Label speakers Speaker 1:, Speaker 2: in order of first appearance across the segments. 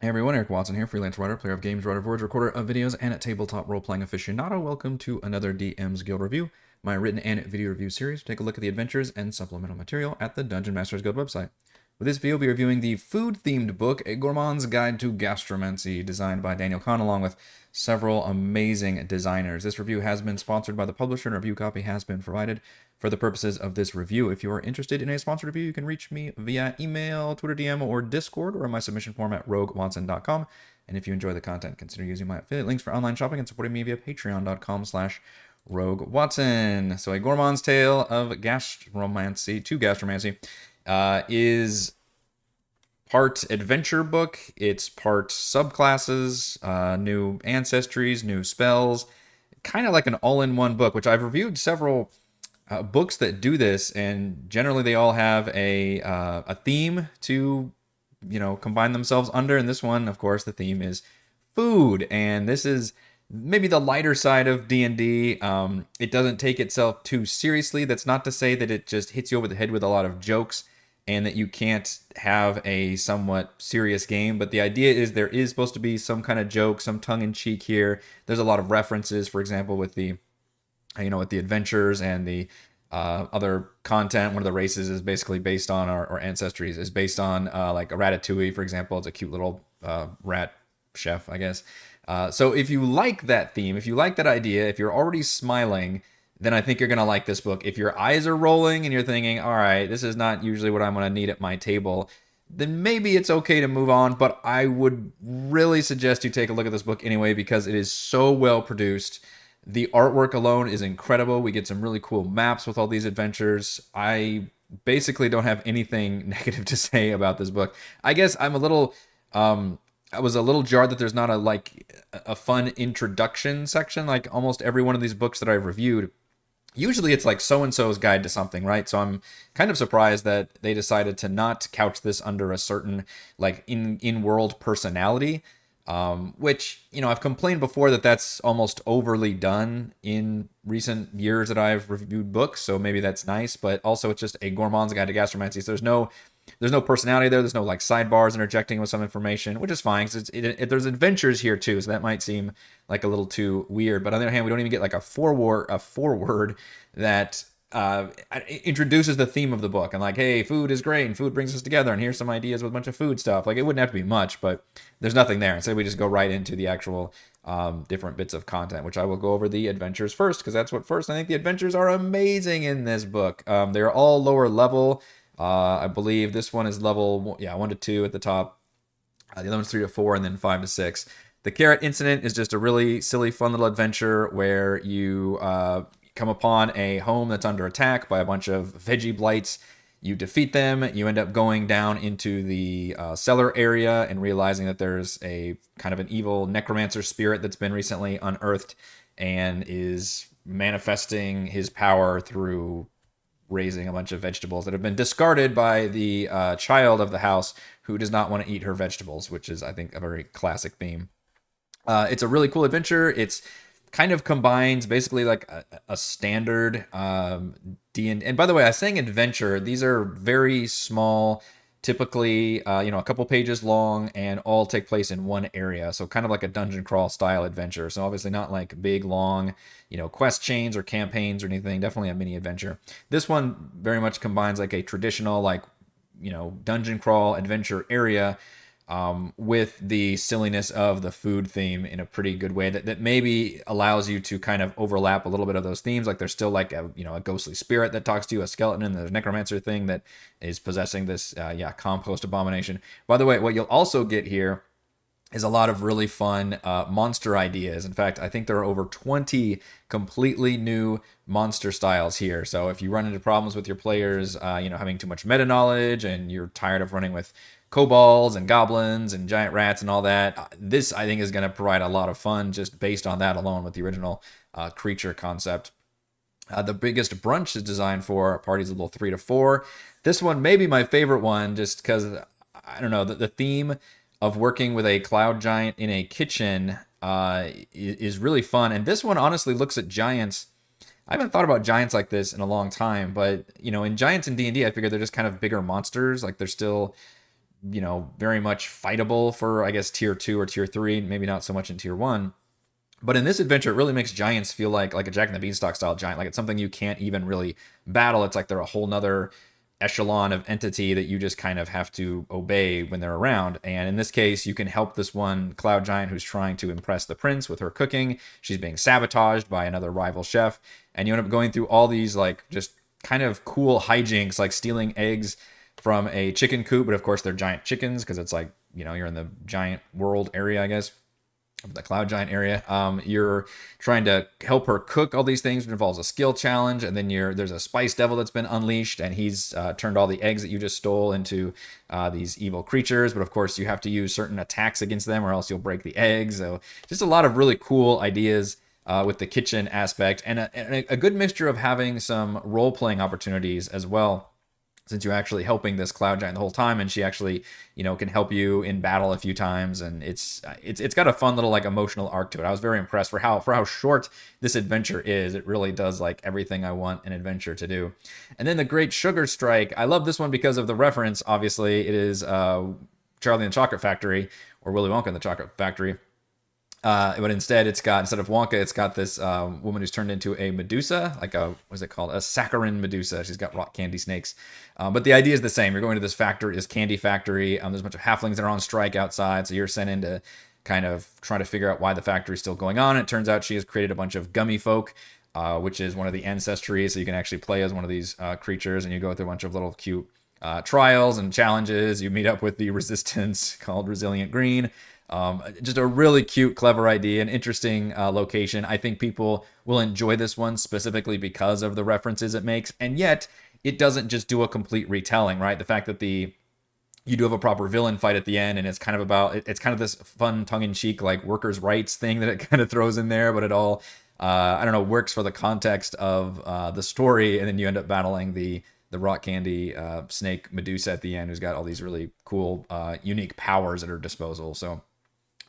Speaker 1: Hey everyone, Eric Watson here, freelance writer, player of games, writer of words, recorder of videos, and a tabletop role-playing aficionado. Welcome to another DM's Guild review, my written and video review series. Take a look at the adventures and supplemental material at the Dungeon Masters Guild website. With this video, we'll be reviewing the food-themed book, A Gourmand's Guide to Gastromancy, designed by Daniel Kahn, along with several amazing designers. This review has been sponsored by the publisher, and a review copy has been provided for the purposes of this review. If you are interested in a sponsored review, you can reach me via email, Twitter DM, or Discord, or in my submission form at roguewatson.com. And if you enjoy the content, consider using my affiliate links for online shopping and supporting me via patreon.com/roguewatson. So A Gourmand's Tale of Gastromancy to Gastromancy is part adventure book. It's part subclasses, new ancestries, new spells, kind of like an all-in-one book, which I've reviewed several books that do this, and generally they all have a theme to combine themselves under. And this one, of course, the theme is food, and this is maybe the lighter side of D&D. It doesn't take itself too seriously. That's not to say that it just hits you over the head with a lot of jokes and that you can't have a somewhat serious game. But the idea is there is supposed to be some kind of joke, some tongue-in-cheek here. There's a lot of references, for example, with the adventures and the other content. One of the races is basically based on our ancestries, is based on like a ratatouille, for example. It's a cute little rat chef, I guess. So if you like that theme, if you like that idea, if you're already smiling, then I think you're going to like this book. If your eyes are rolling and you're thinking, all right, this is not usually what I'm going to need at my table, then maybe it's okay to move on. But I would really suggest you take a look at this book anyway, because it is so well produced. The artwork alone is incredible. We get some really cool maps with all these adventures. I basically don't have anything negative to say about this book. I guess I was a little jarred that there's not a fun introduction section. Like almost every one of these books that I've reviewed, usually it's like so-and-so's guide to something, right? So I'm kind of surprised that they decided to not couch this under a certain like in-world personality. Which, I've complained before that that's almost overly done in recent years that I've reviewed books, so maybe that's nice, but also it's just a Gourmand's Guide to Gastromancy, so there's no personality there, there's no like sidebars interjecting with some information, which is fine, because there's adventures here too, so that might seem like a little too weird, but on the other hand, we don't even get like a foreword that introduces the theme of the book and like, hey, food is great and food brings us together and here's some ideas with a bunch of food stuff. Like, it wouldn't have to be much, but there's nothing there. Instead, we just go right into the actual different bits of content, which I will go over the adventures first, because that's what first. I think the adventures are amazing in this book. They're all lower level. I believe this one is level 1 to 2 at the top. The other one's 3 to 4, and then 5 to 6. The Carrot Incident is just a really silly, fun little adventure where you come upon a home that's under attack by a bunch of veggie blights. You defeat them. You end up going down into the cellar area and realizing that there's a kind of an evil necromancer spirit that's been recently unearthed and is manifesting his power through raising a bunch of vegetables that have been discarded by the child of the house, who does not want to eat her vegetables, which is, I think, a very classic theme. It's a really cool adventure. It's kind of combines basically like a standard D&D. And by the way, I was saying adventure. These are very small, typically a couple pages long, and all take place in one area. So kind of like a dungeon crawl style adventure. So obviously not like big long quest chains or campaigns or anything. Definitely a mini adventure. This one very much combines like a traditional like dungeon crawl adventure area with the silliness of the food theme in a pretty good way that maybe allows you to kind of overlap a little bit of those themes. Like there's still like a ghostly spirit that talks to you, a skeleton, and the necromancer thing that is possessing this compost abomination. By the way, what you'll also get here is a lot of really fun monster ideas. In fact, I think there are over 20 completely new monster styles here. So if you run into problems with your players, having too much meta knowledge and you're tired of running with kobolds and goblins and giant rats and all that, this I think is going to provide a lot of fun just based on that alone with the original creature concept. The biggest brunch is designed for parties level 3 to 4. This one may be my favorite one just because, I don't know, the theme of working with a cloud giant in a kitchen is really fun. And this one honestly looks at giants. I haven't thought about giants like this in a long time, but in giants in D&D, I figure they're just kind of bigger monsters. Like they're still very much fightable for, I guess, tier 2 or tier 3, maybe not so much in tier 1. But in this adventure, it really makes giants feel like a Jack and the Beanstalk style giant. Like it's something you can't even really battle. It's like they're a whole nother echelon of entity that you just kind of have to obey when they're around. And in this case, you can help this one cloud giant who's trying to impress the prince with her cooking. She's being sabotaged by another rival chef. And you end up going through all these like just kind of cool hijinks, like stealing eggs from a chicken coop. But of course, they're giant chickens because it's like, you're in the giant world area, I guess, the cloud giant area. You're trying to help her cook all these things, which involves a skill challenge, and then there's a spice devil that's been unleashed, and he's turned all the eggs that you just stole into these evil creatures. But of course, you have to use certain attacks against them, or else you'll break the eggs. So just a lot of really cool ideas with the kitchen aspect, and a good mixture of having some role playing opportunities as well, since you're actually helping this cloud giant the whole time, and she actually, can help you in battle a few times, and it's got a fun little like emotional arc to it. I was very impressed for how short this adventure is. It really does like everything I want an adventure to do. And then the Great Sugar Strike. I love this one because of the reference. Obviously, it is Charlie and the Chocolate Factory, or Willy Wonka and the Chocolate Factory. But instead of Wonka, it's got this woman who's turned into a Medusa, like what's it called? A saccharine Medusa. She's got rock candy snakes. But the idea is the same. You're going to this factory, this candy factory. There's a bunch of halflings that are on strike outside. So you're sent in to kind of try to figure out why the factory is still going on. It turns out she has created a bunch of gummy folk, which is one of the ancestries. So you can actually play as one of these creatures, and you go through a bunch of little cute trials and challenges. You meet up with the resistance called Resilient Green. Just a really cute, clever idea, an interesting location. I think people will enjoy this one specifically because of the references it makes, and yet it doesn't just do a complete retelling, right? The fact that you do have a proper villain fight at the end, and it's kind of this fun tongue-in-cheek like workers' rights thing that it kind of throws in there, but it all I don't know, works for the context of the story, and then you end up battling the rock candy snake Medusa at the end, who's got all these really cool, unique powers at her disposal. So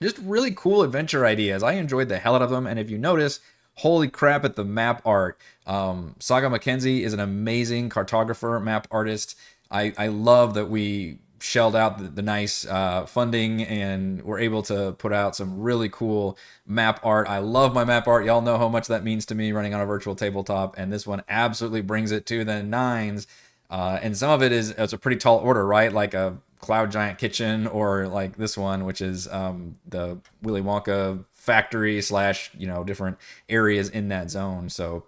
Speaker 1: just really cool adventure ideas. I enjoyed the hell out of them. And if you notice, holy crap at the map art. Saga Mackenzie is an amazing cartographer, map artist. I love that we shelled out the nice funding and were able to put out some really cool map art. I love my map art. Y'all know how much that means to me running on a virtual tabletop. And this one absolutely brings it to the nines. And some of it's a pretty tall order, right? Like a cloud giant kitchen, or like this one, which is the Willy Wonka factory / different areas in that zone. So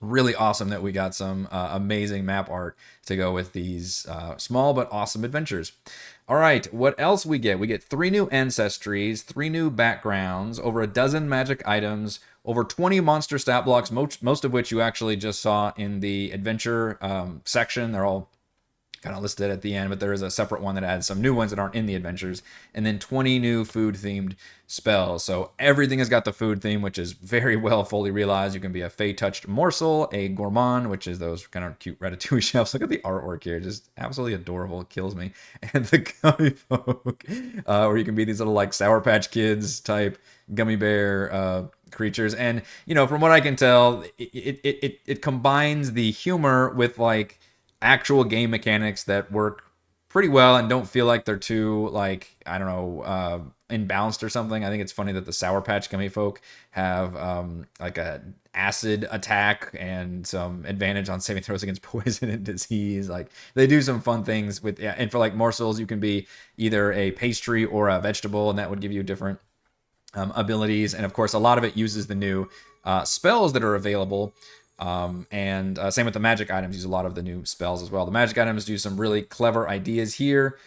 Speaker 1: really awesome that we got some amazing map art to go with these small but awesome adventures. All right, what else we get? We get 3 new ancestries, 3 new backgrounds, over a dozen magic items, over 20 monster stat blocks, most of which you actually just saw in the adventure section. They're all kind of listed at the end, but there is a separate one that adds some new ones that aren't in the adventures, and then 20 new food themed spells. So everything has got the food theme, which is very well fully realized. You can be a fey touched morsel, a gourmand, which is those kind of cute ratatouille chefs. Look at the artwork here, just absolutely adorable. It kills me. And the gummy folk, where you can be these little like Sour Patch Kids type gummy bear creatures. And from what I can tell, it combines the humor with like actual game mechanics that work pretty well and don't feel like they're too, like, I don't know, imbalanced or something. I think it's funny that the Sour Patch Gummy folk have like a acid attack and some advantage on saving throws against poison and disease. Like, they do some fun things with, yeah. And for like morsels, you can be either a pastry or a vegetable, and that would give you different abilities. And of course, a lot of it uses the new spells that are available. And same with the magic items, use a lot of the new spells as well. The magic items do some really clever ideas here.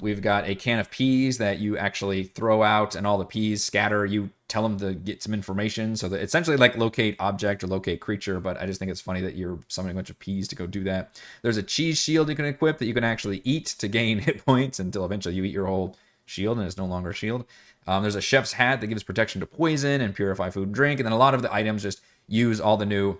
Speaker 1: We've got a can of peas that you actually throw out, and all the peas scatter. You tell them to get some information, so that essentially like locate object or locate creature, but I just think it's funny that you're summoning a bunch of peas to go do that. There's a cheese shield you can equip that you can actually eat to gain hit points until eventually you eat your whole shield and it's no longer a shield. There's a chef's hat that gives protection to poison and purify food and drink, and then a lot of the items just use all the new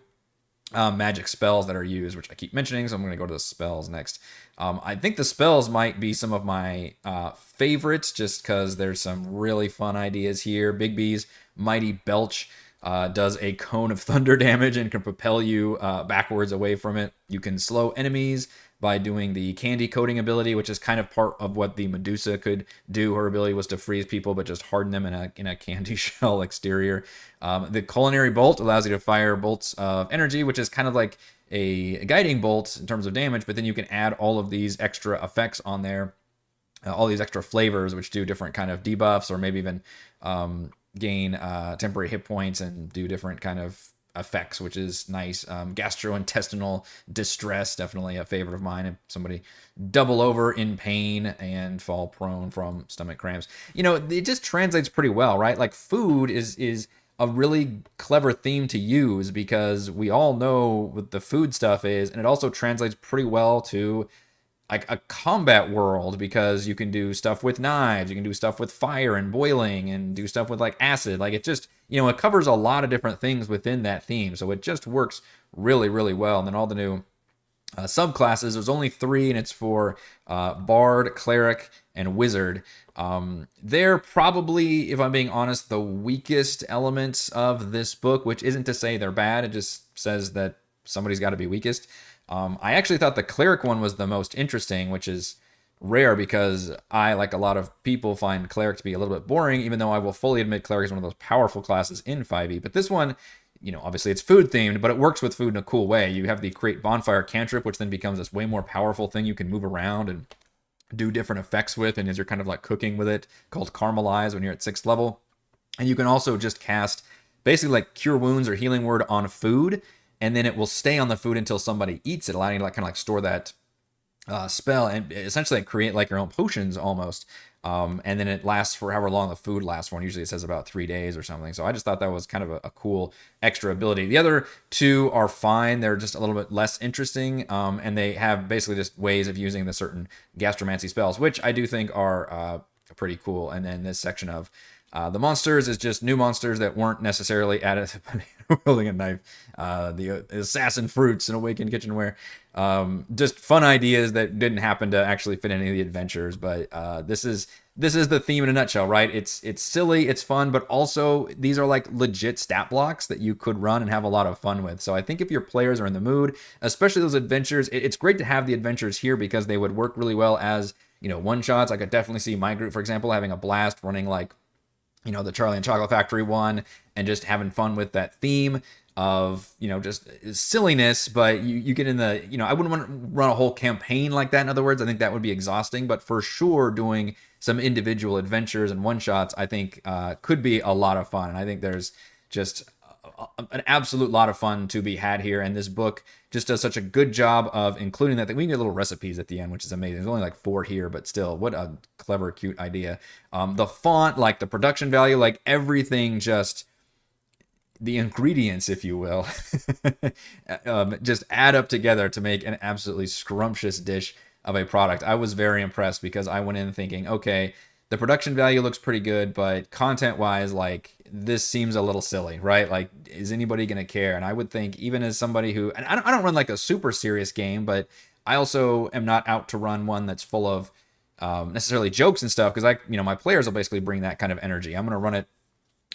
Speaker 1: magic spells that are used, which I keep mentioning, so I'm going to go to the spells next. I think the spells might be some of my favorites, just because there's some really fun ideas here. Big B's Mighty Belch does a cone of thunder damage and can propel you backwards away from it. You can slow enemies by doing the candy coating ability, which is kind of part of what the Medusa could do. Her ability was to freeze people, but just harden them in a candy shell exterior. The culinary bolt allows you to fire bolts of energy, which is kind of like a guiding bolt in terms of damage, but then you can add all of these extra effects on there, all these extra flavors, which do different kind of debuffs, or maybe even gain temporary hit points and do different kind of effects, which is nice. Gastrointestinal distress, definitely a favorite of mine. If somebody double over in pain and fall prone from stomach cramps, it just translates pretty well, right? Like food is a really clever theme to use because we all know what the food stuff is, and it also translates pretty well to like a combat world because you can do stuff with knives, you can do stuff with fire and boiling, and do stuff with like acid. Like it just, it covers a lot of different things within that theme. So it just works really, really well. And then all the new subclasses, there's only 3, and it's for Bard, Cleric, and Wizard. They're probably, if I'm being honest, the weakest elements of this book, which isn't to say they're bad. It just says that somebody's got to be weakest. I actually thought the Cleric one was the most interesting, which is rare because I, like a lot of people, find Cleric to be a little bit boring, even though I will fully admit Cleric is one of those powerful classes in 5e. But this one, obviously it's food themed, but it works with food in a cool way. You have the Create Bonfire cantrip, which then becomes this way more powerful thing you can move around and do different effects with, and as you're kind of like cooking with it, called Caramelize when you're at 6th level. And you can also just cast basically like Cure Wounds or Healing Word on food, and then it will stay on the food until somebody eats it, allowing you to like kind of like store that spell and essentially create like your own potions almost. And then it lasts for however long the food lasts for. And usually it says about 3 days or something. So I just thought that was kind of a cool extra ability. The other 2 are fine. They're just a little bit less interesting. And they have basically just ways of using the certain gastromancy spells, which I do think are pretty cool. And then this section of the monsters is just new monsters that weren't necessarily added to wielding a knife. The assassin fruits and awakened kitchenware. Just fun ideas that didn't happen to actually fit any of the adventures. But this is the theme in a nutshell, right? It's silly, it's fun, but also these are like legit stat blocks that you could run and have a lot of fun with. So I think if your players are in the mood, especially those adventures, it's great to have the adventures here because they would work really well as one shots. I could definitely see my group, for example, having a blast running like the Charlie and Chocolate Factory one and just having fun with that theme of, just silliness, but you get in the, I wouldn't want to run a whole campaign like that. In other words, I think that would be exhausting, but for sure doing some individual adventures and one-shots, I think could be a lot of fun. And I think there's just an absolute lot of fun to be had here. And this book just does such a good job of including that we can get little recipes at the end, which is amazing. There's only like 4 here, but still, what a clever, cute idea. The font, like the production value, like everything, just the ingredients, if you will, just add up together to make an absolutely scrumptious dish of a product. I was very impressed because I went in thinking, okay, the production value looks pretty good, but content-wise, like, this seems a little silly, right? Like, is anybody going to care? And I would think, even as somebody who, and I don't run like a super serious game, but I also am not out to run one that's full of necessarily jokes and stuff, because my players will basically bring that kind of energy. I'm going to run it,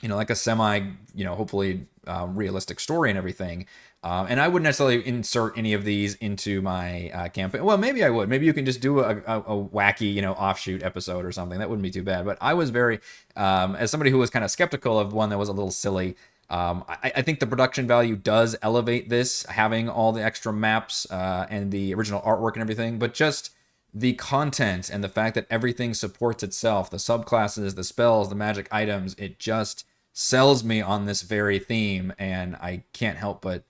Speaker 1: like a semi, hopefully realistic story and everything. And I wouldn't necessarily insert any of these into my campaign. Well, maybe I would. Maybe you can just do a wacky, offshoot episode or something. That wouldn't be too bad. But I was very, as somebody who was kind of skeptical of one that was a little silly, I think the production value does elevate this, having all the extra maps and the original artwork and everything. But just the content and the fact that everything supports itself, the subclasses, the spells, the magic items, it just sells me on this very theme. And I can't help but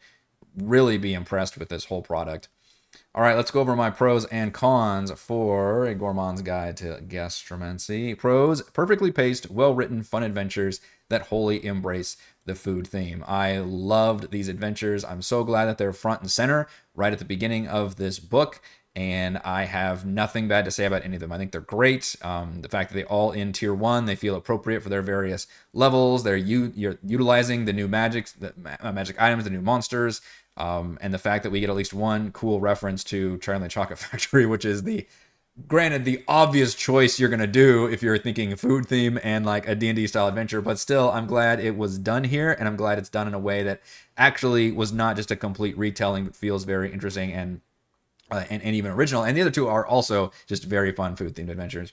Speaker 1: really be impressed with this whole product. All right, let's go over my pros and cons for A Gourmand's Guide to Gastromancy. Pros: perfectly paced, well-written, fun adventures that wholly embrace the food theme. I loved these adventures. I'm so glad that they're front and center right at the beginning of this book, and I have nothing bad to say about any of them. I think they're great. The fact that they all in tier 1, they feel appropriate for their various levels. You're utilizing the new magic items, the new monsters, and the fact that we get at least one cool reference to Charlie and the Chocolate Factory, which is granted the obvious choice you're going to do if you're thinking food theme and like a D&D style adventure, but still, I'm glad it was done here, and I'm glad it's done in a way that actually was not just a complete retelling, but feels very interesting and and even original. And the other two are also just very fun food-themed adventures.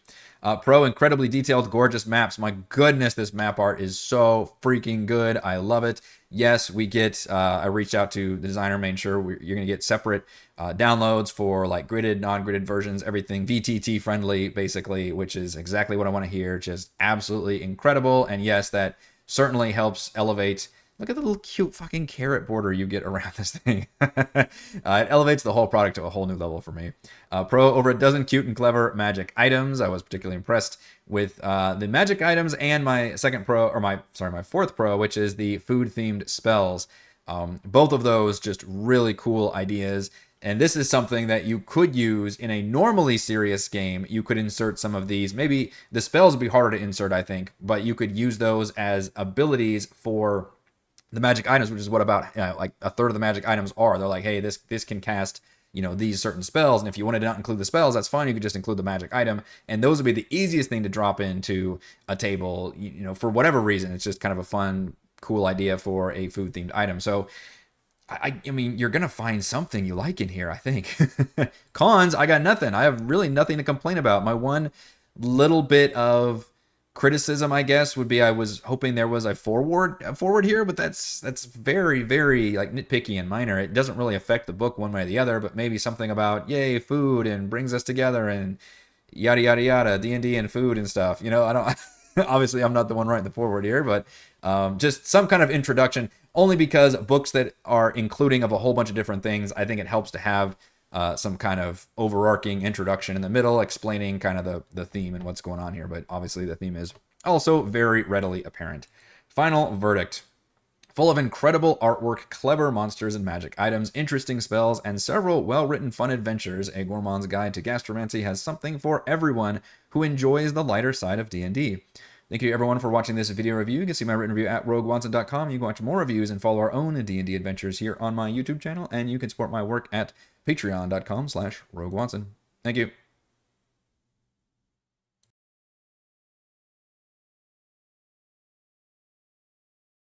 Speaker 1: Pro, incredibly detailed, gorgeous maps. My goodness, this map art is so freaking good. I love it. Yes, we get, I reached out to the designer, made sure you're going to get separate downloads for like gridded, non-gridded versions, everything VTT friendly, basically, which is exactly what I want to hear. Just absolutely incredible. And yes, that certainly helps elevate. Look at the little cute fucking carrot border you get around this thing. It elevates the whole product to a whole new level for me. Pro, over a dozen cute and clever magic items. I was particularly impressed with the magic items and my my fourth pro, which is the food-themed spells. Both of those just really cool ideas. And this is something that you could use in a normally serious game. You could insert some of these. Maybe the spells would be harder to insert, I think, but you could use those as abilities for the magic items, which is what about like a third of the magic items are. They're like, hey, this can cast these certain spells, and if you wanted to not include the spells, that's fine. You could just include the magic item, and those would be the easiest thing to drop into a table. For whatever reason, it's just kind of a fun, cool idea for a food themed item. So I mean, you're gonna find something you like in here, I think. Cons, I got nothing. I have really nothing to complain about. My one little bit of criticism, I guess, would be I was hoping there was a forward here, but that's very, very like nitpicky and minor. It doesn't really affect the book one way or the other, but maybe something about yay food and brings us together and yada yada yada, D&D and food and stuff. I don't. Obviously, I'm not the one writing the forward here, but just some kind of introduction. Only because books that are including of a whole bunch of different things, I think it helps to have some kind of overarching introduction in the middle, explaining kind of the theme and what's going on here. But obviously the theme is also very readily apparent. Final verdict. Full of incredible artwork, clever monsters and magic items, interesting spells, and several well-written fun adventures, A Gourmand's Guide to Gastromancy has something for everyone who enjoys the lighter side of D&D. Thank you everyone for watching this video review. You can see my written review at roguewatson.com. You can watch more reviews and follow our own D&D adventures here on my YouTube channel, and you can support my work at patreon.com/roguewatson. Thank you.